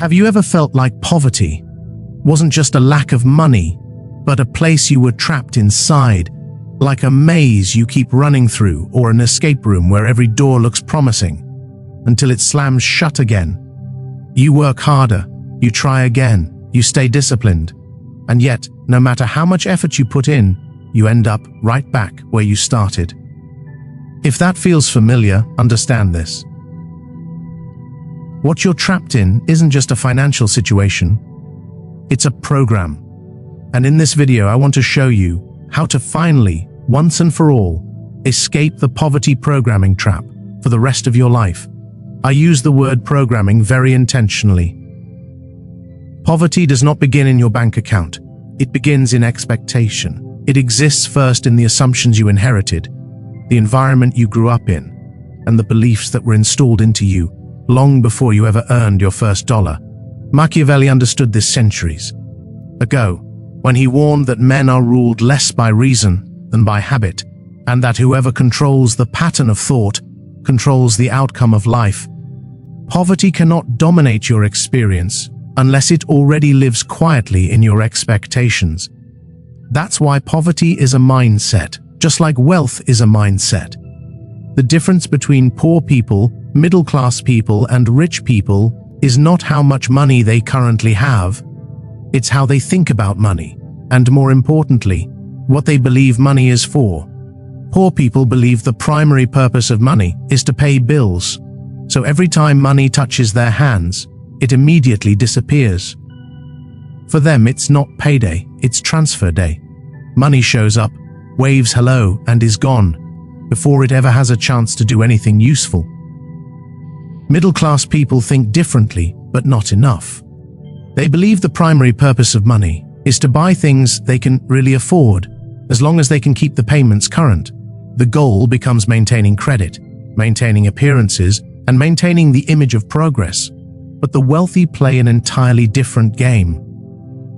Have you ever felt like poverty wasn't just a lack of money, but a place you were trapped inside, like a maze you keep running through or an escape room where every door looks promising until it slams shut again? You work harder, you try again, you stay disciplined, and yet, no matter how much effort you put in, you end up right back where you started. If that feels familiar, understand this. What you're trapped in isn't just a financial situation, it's a program. And in this video, I want to show you how to finally, once and for all, escape the poverty programming trap for the rest of your life. I use the word programming very intentionally. Poverty does not begin in your bank account. It begins in expectation. It exists first in the assumptions you inherited, the environment you grew up in, and the beliefs that were installed into you long before you ever earned your first dollar. Machiavelli understood this centuries ago, when he warned that men are ruled less by reason than by habit, and that whoever controls the pattern of thought controls the outcome of life. Poverty cannot dominate your experience unless it already lives quietly in your expectations. That's why poverty is a mindset, just like wealth is a mindset. The difference between poor people, middle-class people, and rich people is not how much money they currently have, it's how they think about money, and more importantly, what they believe money is for. Poor people believe the primary purpose of money is to pay bills, so every time money touches their hands, it immediately disappears. For them, it's not payday, it's transfer day. Money shows up, waves hello, and is gone, before it ever has a chance to do anything useful. Middle-class people think differently, but not enough. They believe the primary purpose of money is to buy things they can really afford, as long as they can keep the payments current. The goal becomes maintaining credit, maintaining appearances, and maintaining the image of progress. But the wealthy play an entirely different game.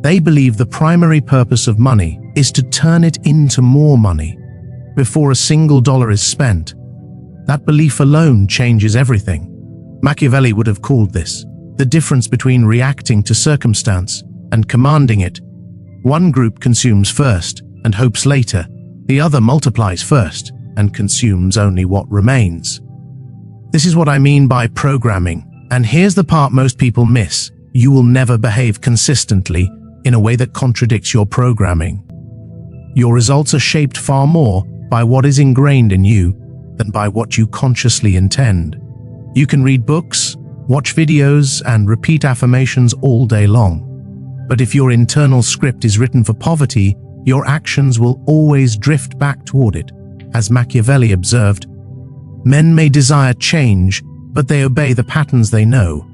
They believe the primary purpose of money is to turn it into more money before a single dollar is spent. That belief alone changes everything. Machiavelli would have called this the difference between reacting to circumstance and commanding it. One group consumes first and hopes later. The other multiplies first and consumes only what remains. This is what I mean by programming, and here's the part most people miss. You will never behave consistently in a way that contradicts your programming. Your results are shaped far more by what is ingrained in you than by what you consciously intend. You can read books, watch videos, and repeat affirmations all day long. But if your internal script is written for poverty, your actions will always drift back toward it. As Machiavelli observed, men may desire change, but they obey the patterns they know.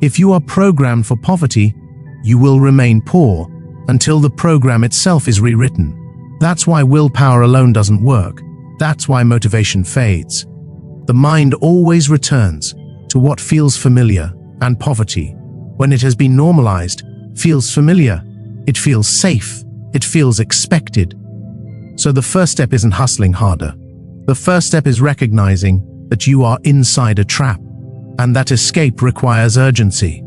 If you are programmed for poverty, you will remain poor until the program itself is rewritten. That's why willpower alone doesn't work. That's why motivation fades. The mind always returns to what feels familiar, and poverty, when it has been normalized, feels familiar. It feels safe. It feels expected. So the first step isn't hustling harder. The first step is recognizing that you are inside a trap, and that escape requires urgency.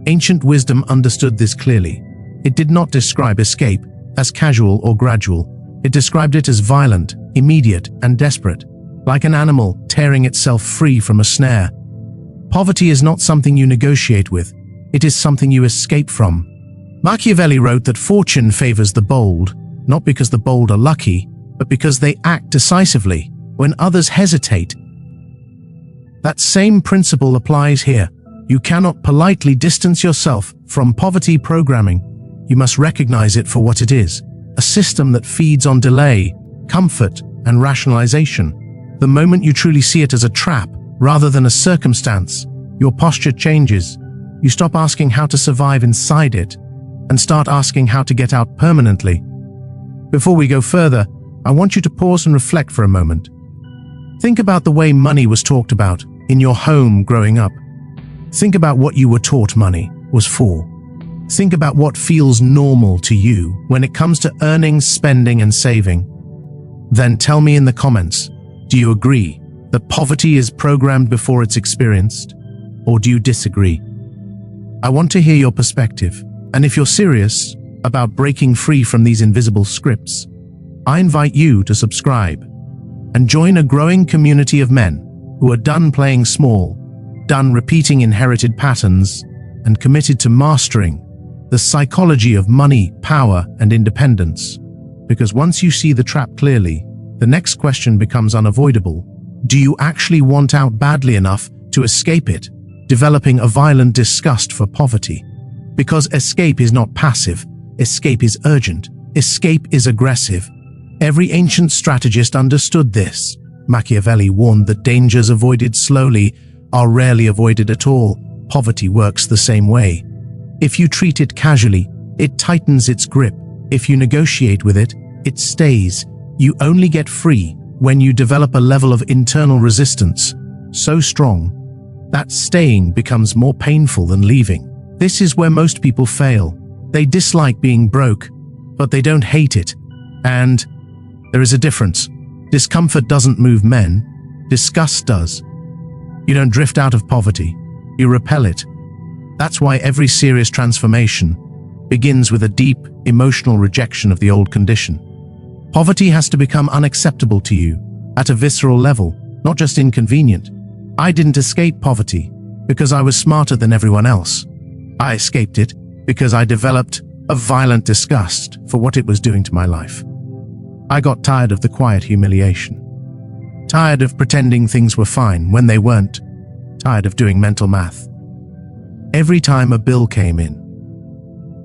Ancient wisdom understood this clearly. It did not describe escape as casual or gradual. It described it as violent, immediate, and desperate, like an animal tearing itself free from a snare. Poverty is not something you negotiate with. It is something you escape from. Machiavelli wrote that fortune favors the bold, not because the bold are lucky, but because they act decisively when others hesitate. That same principle applies here. You cannot politely distance yourself from poverty programming. You must recognize it for what it is, a system that feeds on delay, comfort, and rationalization. The moment you truly see it as a trap rather than a circumstance, your posture changes. You stop asking how to survive inside it and start asking how to get out permanently. Before we go further, I want you to pause and reflect for a moment. Think about the way money was talked about in your home growing up. Think about what you were taught money was for. Think about what feels normal to you when it comes to earning, spending, and saving. Then tell me in the comments, do you agree that poverty is programmed before it's experienced? Or do you disagree? I want to hear your perspective. And if you're serious about breaking free from these invisible scripts, I invite you to subscribe and join a growing community of men who are done playing small, done repeating inherited patterns, and committed to mastering the psychology of money, power, and independence. Because once you see the trap clearly, the next question becomes unavoidable. Do you actually want out badly enough to escape it, developing a violent disgust for poverty? Because escape is not passive, escape is urgent, escape is aggressive. Every ancient strategist understood this. Machiavelli warned that dangers avoided slowly are rarely avoided at all. Poverty works the same way. If you treat it casually, it tightens its grip. If you negotiate with it, it stays. You only get free when you develop a level of internal resistance so strong that staying becomes more painful than leaving. This is where most people fail. They dislike being broke, but they don't hate it. And there is a difference. Discomfort doesn't move men, disgust does. You don't drift out of poverty, you repel it. That's why every serious transformation begins with a deep, emotional rejection of the old condition. Poverty has to become unacceptable to you at a visceral level, not just inconvenient. I didn't escape poverty because I was smarter than everyone else. I escaped it because I developed a violent disgust for what it was doing to my life. I got tired of the quiet humiliation. Tired of pretending things were fine when they weren't. Tired of doing mental math. Every time a bill came in,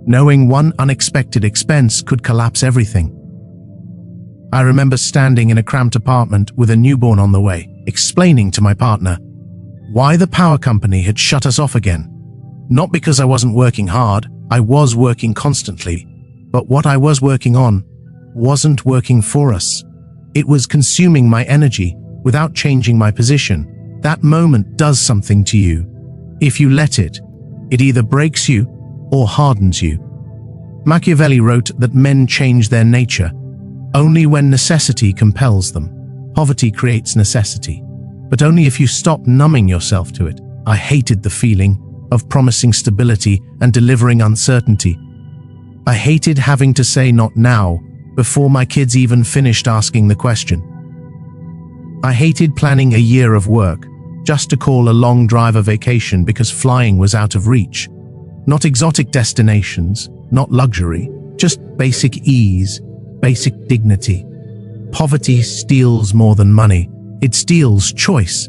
knowing one unexpected expense could collapse everything. I remember standing in a cramped apartment with a newborn on the way, explaining to my partner why the power company had shut us off again. Not because I wasn't working hard, I was working constantly, but what I was working on wasn't working for us. It was consuming my energy without changing my position. That moment does something to you. If you let it, it either breaks you or hardens you. Machiavelli wrote that men change their nature only when necessity compels them. Poverty creates necessity, but only if you stop numbing yourself to it. I hated the feeling of promising stability and delivering uncertainty. I hated having to say not now before my kids even finished asking the question. I hated planning a year of work just to call a long drive a vacation because flying was out of reach. Not exotic destinations, not luxury, just basic ease, basic dignity. Poverty steals more than money. It steals choice.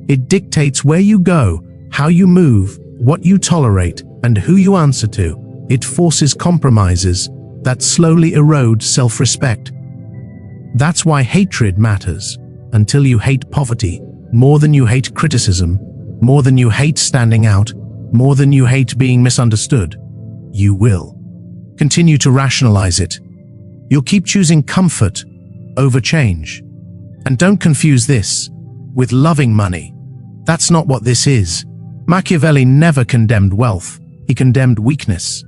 It dictates where you go, how you move, what you tolerate, and who you answer to. It forces compromises that slowly erode self-respect. That's why hatred matters. Until you hate poverty more than you hate criticism, more than you hate standing out, more than you hate being misunderstood, you will continue to rationalize it. You'll keep choosing comfort over change. And don't confuse this with loving money. That's not what this is. Machiavelli never condemned wealth. He condemned weakness.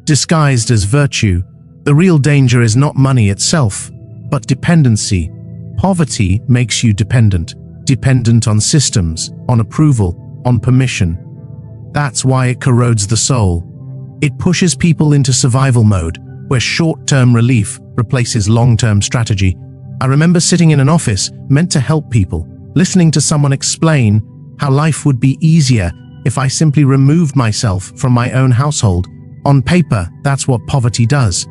Disguised as virtue, the real danger is not money itself, but dependency. Poverty makes you dependent. Dependent on systems, on approval, on permission. That's why it corrodes the soul. It pushes people into survival mode, where short-term relief replaces long-term strategy. I remember sitting in an office meant to help people, listening to someone explain how life would be easier if I simply removed myself from my own household. On paper, that's what poverty does.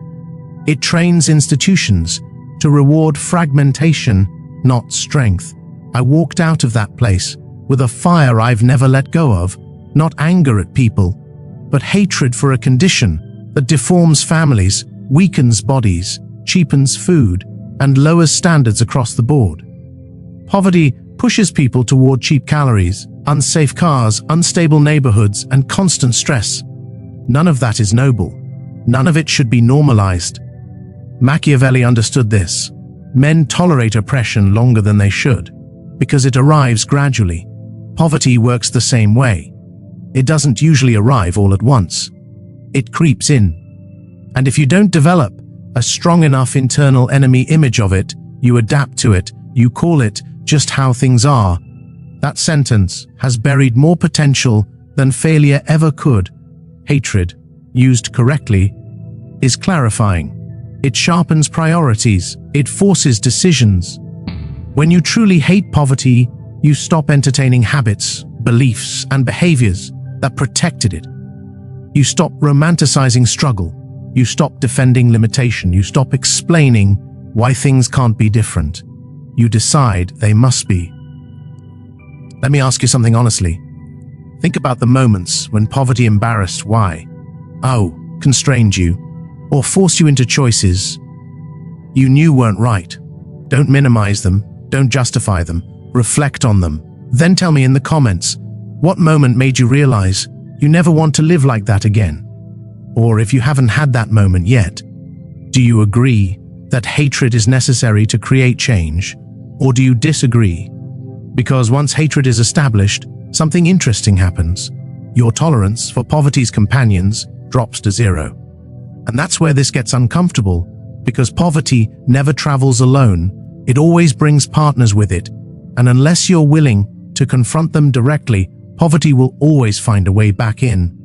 It trains institutions to reward fragmentation, not strength. I walked out of that place with a fire I've never let go of, not anger at people, but hatred for a condition that deforms families, weakens bodies, cheapens food, and lowers standards across the board. Poverty pushes people toward cheap calories, unsafe cars, unstable neighborhoods, and constant stress. None of that is noble. None of it should be normalized. Machiavelli understood this. Men tolerate oppression longer than they should, because it arrives gradually. Poverty works the same way. It doesn't usually arrive all at once. It creeps in. And if you don't develop a strong enough internal enemy image of it, you adapt to it, you call it just how things are. That sentence has buried more potential than failure ever could. Hatred, used correctly, is clarifying. It sharpens priorities. It forces decisions. When you truly hate poverty, you stop entertaining habits, beliefs, and behaviors that protected it. You stop romanticizing struggle. You stop defending limitation. You stop explaining why things can't be different. You decide they must be. Let me ask you something honestly. Think about the moments when poverty embarrassed constrained you, or forced you into choices you knew weren't right. Don't minimize them. Don't justify them. Reflect on them. Then tell me in the comments, what moment made you realize you never want to live like that again? Or if you haven't had that moment yet, do you agree that hatred is necessary to create change? Or do you disagree? Because once hatred is established, something interesting happens. Your tolerance for poverty's companions drops to zero. And that's where this gets uncomfortable, because poverty never travels alone. It always brings partners with it. And unless you're willing to confront them directly, poverty will always find a way back in.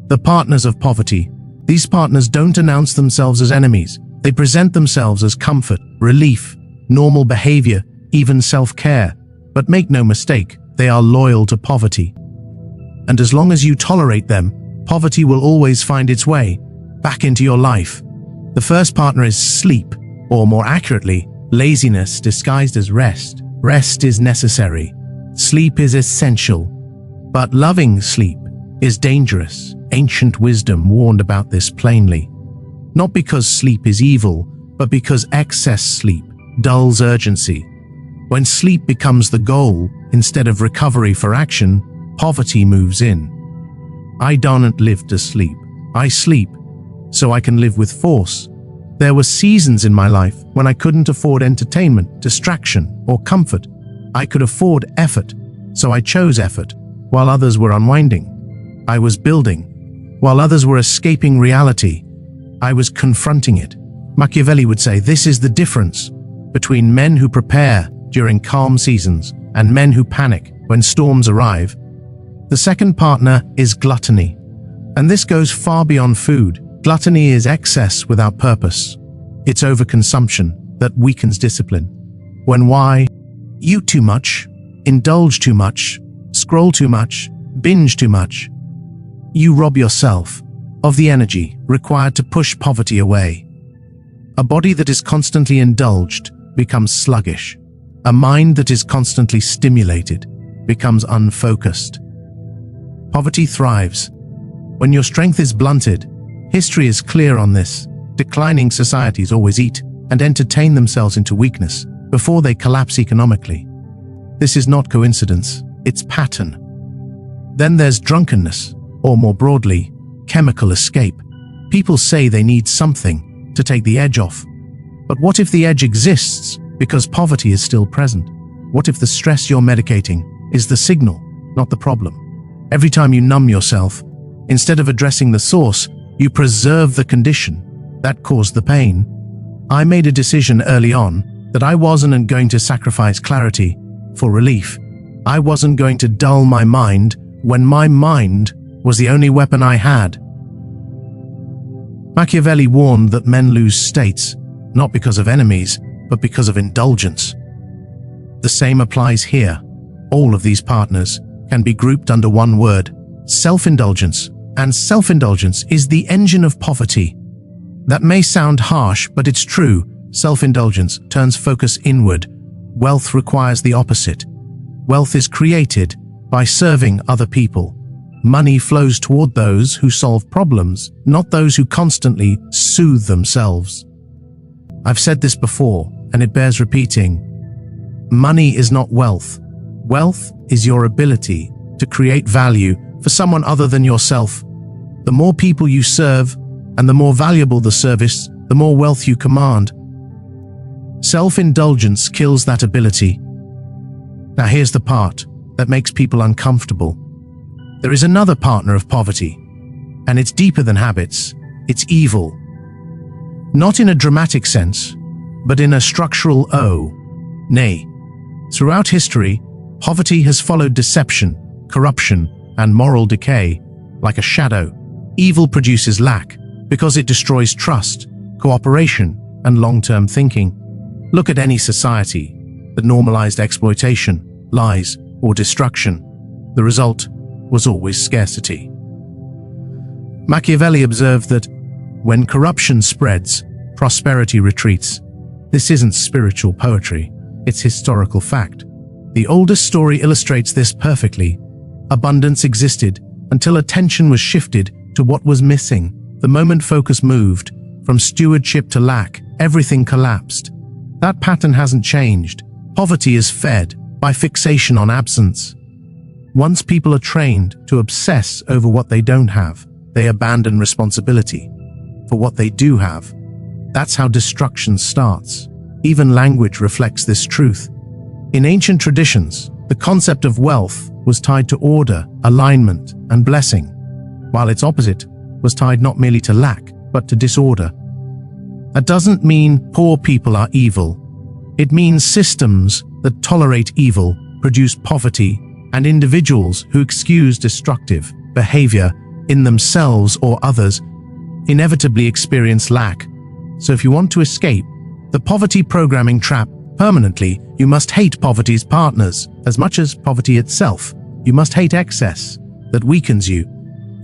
The partners of poverty. These partners don't announce themselves as enemies. They present themselves as comfort, relief, normal behavior, even self-care. But make no mistake, they are loyal to poverty. And as long as you tolerate them, poverty will always find its way back into your life. The first partner is sleep, or more accurately, laziness disguised as rest. Rest is necessary. Sleep is essential. But loving sleep is dangerous. Ancient wisdom warned about this plainly. Not because sleep is evil, but because excess sleep dulls urgency. When sleep becomes the goal instead of recovery for action, poverty moves in. I don't live to sleep. I sleep so I can live with force. There were seasons in my life when I couldn't afford entertainment, distraction, or comfort. I could afford effort, so I chose effort, while others were unwinding. I was building, while others were escaping reality. I was confronting it. Machiavelli would say this is the difference between men who prepare during calm seasons and men who panic when storms arrive. The second partner is gluttony. And this goes far beyond food. Gluttony is excess without purpose. It's overconsumption that weakens discipline. When why? Eat too much, indulge too much, scroll too much, binge too much. You rob yourself of the energy required to push poverty away. A body that is constantly indulged becomes sluggish. A mind that is constantly stimulated becomes unfocused. Poverty thrives when your strength is blunted. History is clear on this. Declining societies always eat and entertain themselves into weakness before they collapse economically. This is not coincidence, it's pattern. Then there's drunkenness, or more broadly, chemical escape. People say they need something to take the edge off. But what if the edge exists because poverty is still present? What if the stress you're medicating is the signal, not the problem? Every time you numb yourself, instead of addressing the source, you preserve the condition that caused the pain. I made a decision early on that I wasn't going to sacrifice clarity for relief. I wasn't going to dull my mind when my mind was the only weapon I had. Machiavelli warned that men lose states, not because of enemies, but because of indulgence. The same applies here. All of these partners can be grouped under one word: self-indulgence. And self-indulgence is the engine of poverty. That may sound harsh, but it's true. Self-indulgence turns focus inward. Wealth requires the opposite. Wealth is created by serving other people. Money flows toward those who solve problems, not those who constantly soothe themselves. I've said this before, and it bears repeating. Money is not wealth. Wealth is your ability to create value for someone other than yourself. The more people you serve, and the more valuable the service, the more wealth you command. Self-indulgence kills that ability. Now here's the part that makes people uncomfortable. There is another partner of poverty, and it's deeper than habits. It's evil. Not in a dramatic sense, but in a structural nay. Throughout history, poverty has followed deception, corruption, and moral decay like a shadow. Evil produces lack because it destroys trust, cooperation, and long-term thinking. Look at any society that normalized exploitation, lies, or destruction. The result was always scarcity. Machiavelli observed that when corruption spreads, prosperity retreats. This isn't spiritual poetry, it's historical fact. The oldest story illustrates this perfectly. Abundance existed until attention was shifted to what was missing. The moment focus moved from stewardship to lack, everything collapsed. That pattern hasn't changed. Poverty is fed by fixation on absence. Once people are trained to obsess over what they don't have, they abandon responsibility for what they do have. That's how destruction starts. Even language reflects this truth. In ancient traditions, the concept of wealth was tied to order, alignment, and blessing, while its opposite was tied not merely to lack, but to disorder. That doesn't mean poor people are evil. It means systems that tolerate evil produce poverty, and individuals who excuse destructive behavior in themselves or others inevitably experience lack. So if you want to escape the poverty programming trap permanently, you must hate poverty's partners as much as poverty itself. You must hate excess that weakens you.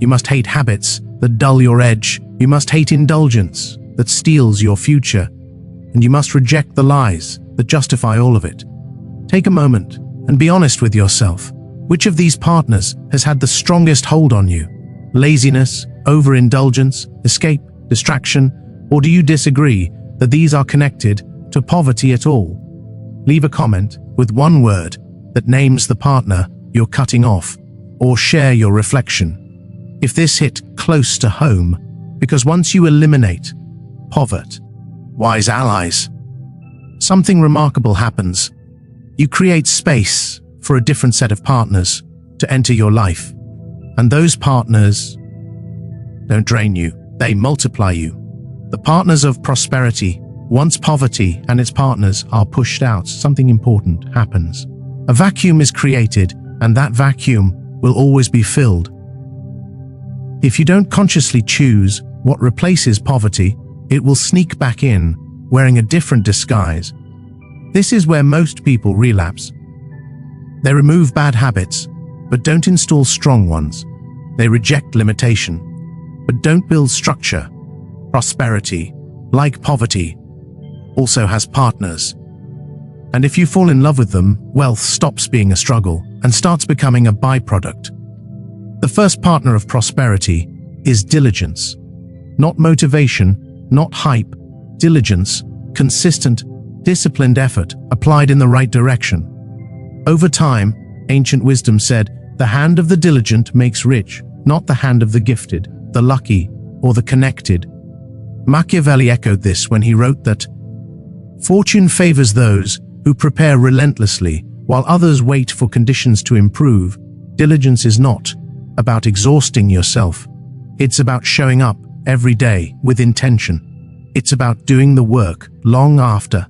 You must hate habits that dull your edge. You must hate indulgence that steals your future. And you must reject the lies that justify all of it. Take a moment and be honest with yourself. Which of these partners has had the strongest hold on you? Laziness, overindulgence, escape, distraction, or do you disagree that these are connected to poverty at all? Leave a comment with one word that names the partner you're cutting off, or share your reflection if this hit close to home, because once you eliminate poverty, wise allies, something remarkable happens. You create space for a different set of partners to enter your life. And those partners don't drain you, they multiply you. The partners of prosperity. Once poverty and its partners are pushed out, something important happens. A vacuum is created, and that vacuum will always be filled. If you don't consciously choose what replaces poverty, it will sneak back in, wearing a different disguise. This is where most people relapse. They remove bad habits, but don't install strong ones. They reject limitation, but don't build structure. Prosperity, like poverty, also has partners. And if you fall in love with them, wealth stops being a struggle and starts becoming a byproduct. The first partner of prosperity is diligence. Not motivation, not hype, diligence, consistent, disciplined effort applied in the right direction. Over time, ancient wisdom said, the hand of the diligent makes rich, not the hand of the gifted, the lucky, or the connected. Machiavelli echoed this when he wrote that, fortune favors those who prepare relentlessly, while others wait for conditions to improve. Diligence is not about exhausting yourself. It's about showing up every day with intention. It's about doing the work long after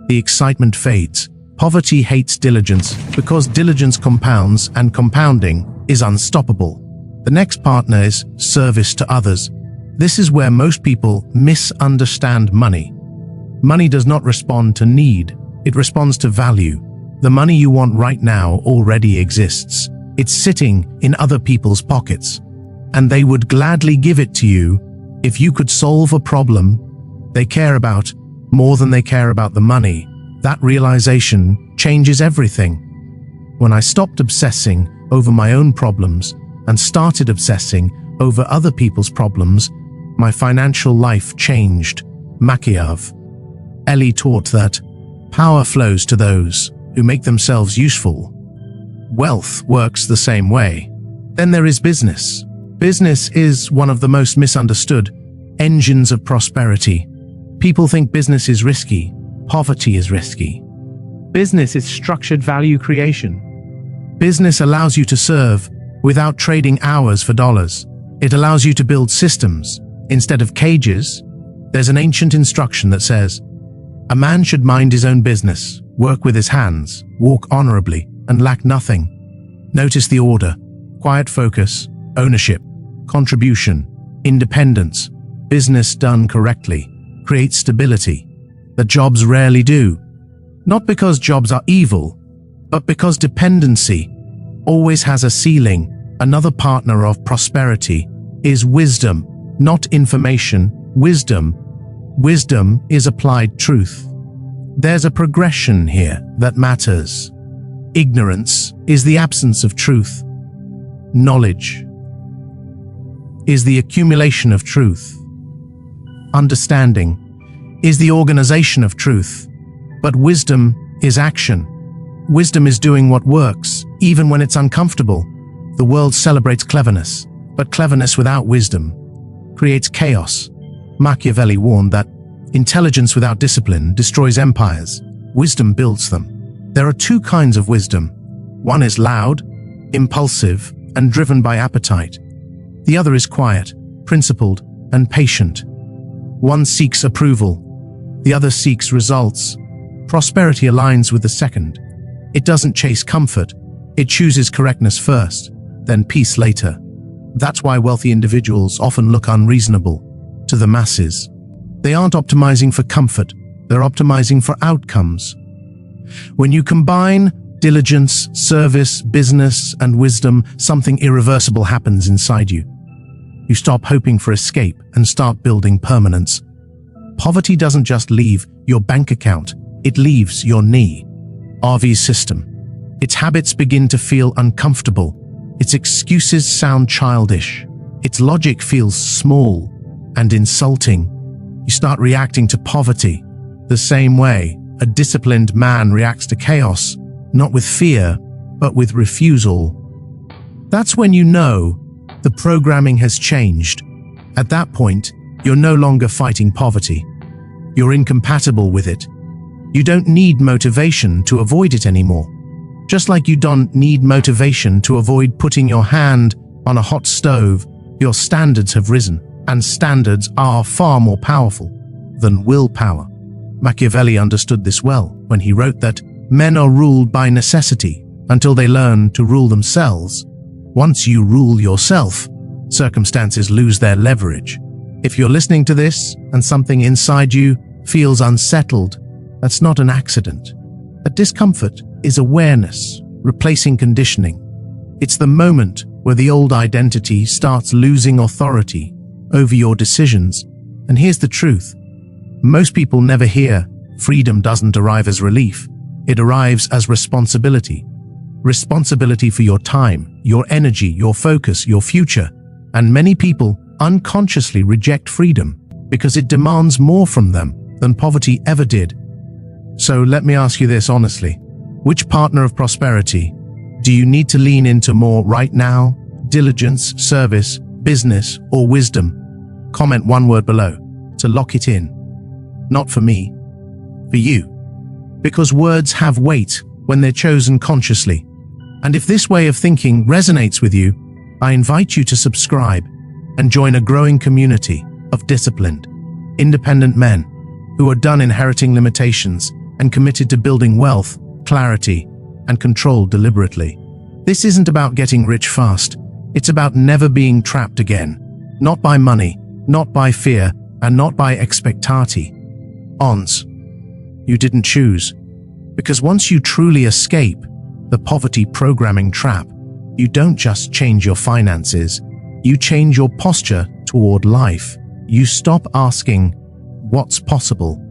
the excitement fades. Poverty hates diligence because diligence compounds, and compounding is unstoppable. The next partner is service to others. This is where most people misunderstand money. Money does not respond to need, it responds to value. The money you want right now already exists. It's sitting in other people's pockets, and they would gladly give it to you if you could solve a problem they care about more than they care about the money. That realization changes everything. When I stopped obsessing over my own problems and started obsessing over other people's problems, my financial life changed. Machiavelli taught that power flows to those who make themselves useful. Wealth works the same way. Then there is business. Business is one of the most misunderstood engines of prosperity. People think business is risky. Poverty is risky. Business is structured value creation. Business allows you to serve without trading hours for dollars. It allows you to build systems instead of cages. There's an ancient instruction that says, a man should mind his own business, work with his hands, walk honorably, and lack nothing. Notice the order: quiet focus, ownership, contribution, Independence, business done correctly, creates stability that jobs rarely do. Not because jobs are evil, but because dependency always has a ceiling. Another partner of prosperity is wisdom, not information. Wisdom is applied truth. There's a progression here that matters. Ignorance is the absence of truth. Knowledge is the accumulation of truth. Understanding is the organization of truth. But wisdom is action. Wisdom is doing what works, even when it's uncomfortable. The world celebrates cleverness, but cleverness without wisdom creates chaos. Machiavelli warned that intelligence without discipline destroys empires. Wisdom builds them. There are two kinds of wisdom. One is loud, impulsive, and driven by appetite. The other is quiet, principled, and patient. One seeks approval. The other seeks results. Prosperity aligns with the second. It doesn't chase comfort. It chooses correctness first, then peace later. That's why wealthy individuals often look unreasonable to the masses. They aren't optimizing for comfort. They're optimizing for outcomes. When you combine diligence, service, business, and wisdom, something irreversible happens inside you. You stop hoping for escape and start building permanence. Poverty doesn't just leave your bank account, it leaves your knee. RV's system. Its habits begin to feel uncomfortable. Its excuses sound childish. Its logic feels small and insulting. You start reacting to poverty the same way a disciplined man reacts to chaos, not with fear, but with refusal. That's when you know the programming has changed. At that point, you're no longer fighting poverty. You're incompatible with it. You don't need motivation to avoid it anymore. Just like you don't need motivation to avoid putting your hand on a hot stove, your standards have risen, and standards are far more powerful than willpower. Machiavelli understood this well when he wrote that men are ruled by necessity until they learn to rule themselves. Once you rule yourself, circumstances lose their leverage. If you're listening to this and something inside you feels unsettled, that's not an accident. That discomfort is awareness, replacing conditioning. It's the moment where the old identity starts losing authority over your decisions. And here's the truth. Most people never hear freedom doesn't arrive as relief. It arrives as responsibility. Responsibility for your time, your energy, your focus, your future. And many people unconsciously reject freedom because it demands more from them than poverty ever did. So let me ask you this honestly. Which partner of prosperity do you need to lean into more right now? Diligence, service, business, or wisdom? Comment one word below to lock it in. Not for me, for you. Because words have weight when they're chosen consciously. And if this way of thinking resonates with you, I invite you to subscribe and join a growing community of disciplined, independent men who are done inheriting limitations and committed to building wealth, clarity, and control deliberately. This isn't about getting rich fast. It's about never being trapped again. Not by money, not by fear, and not by expectati. Ons. You didn't choose. Because once you truly escape the poverty programming trap, you don't just change your finances, you change your posture toward life. You stop asking, what's possible?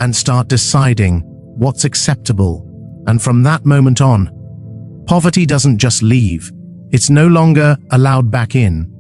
And start deciding what's acceptable. And from that moment on, poverty doesn't just leave. It's no longer allowed back in.